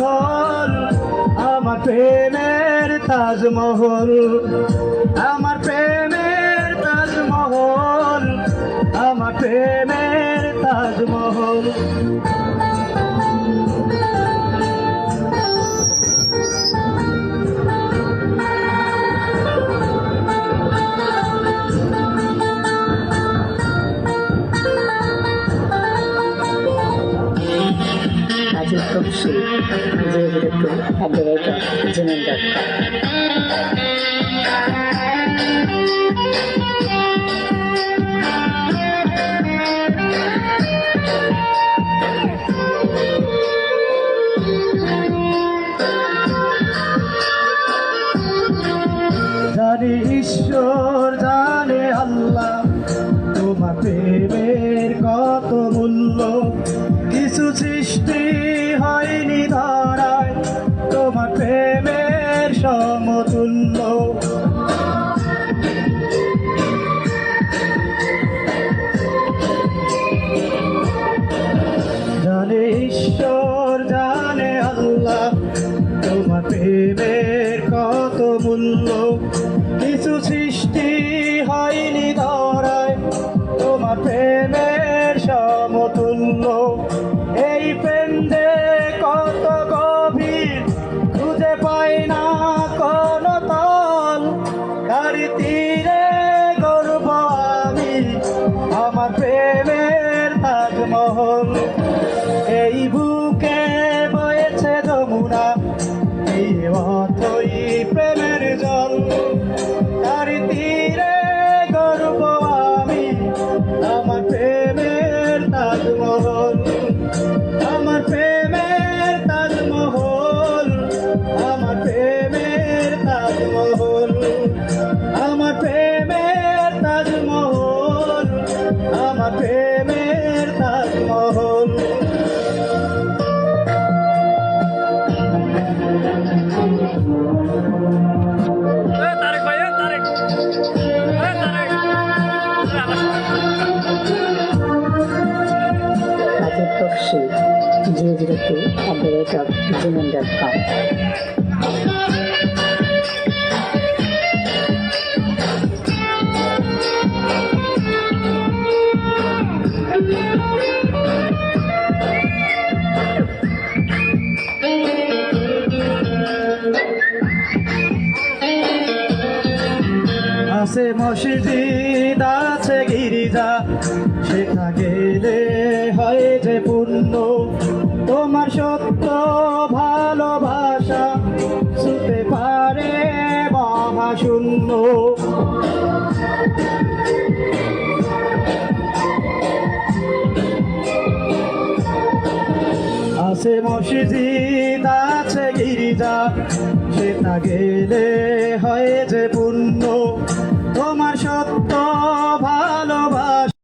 তাজমহল, আমার প্রেমের তাজমহল, আমার প্রেমের তাজমহল, আমার প্রেমের তাজমহল। Ajit Topshi, 002@gmail.com. জানে ঈশ্বর, জানে আল্লাহ, তোমার প্রেমের কত মূল্য। কিছু সৃষ্টি হয়নি ধরায় তোমার প্রেমের সমতুল্য। জানে ঈশ্বর, জানে আল্লাহ, তোমার প্রেমের কত মূল্য। কিছু সৃষ্টি হয়নি ধরায় তোমার প্রেমের সমতুল্য। এই প্রেম যে কত গভীর, খুঁজে পাই না কোন তল। তার তীরে গর্ব আমি, আমার প্রেমের তাজমহল। এই বুকে বয়েছে যমুনা, এই অথই প্রেমের জল। তার তীরে গর্ব আমি, আমার প্রেমের তাজমহল, আমার প্রেমের তাজমহল, আমার প্রেমের তাজমহল, আমার প্রেমের তাজমহল, আমার প্রেমের তাজমহল। Ajit Topshi, 002@gmail.com. আছে মসজিদ, আছে গির্জা, সেটা গেলে হয় যে পূর্ণ। তোমার সত্য ভালোবাসা ছুতে পারে মহাশূন্য। আছে মসজিদ, আছে গির্জা, সেটা গেলে হয় যে পূর্ণ। তোমার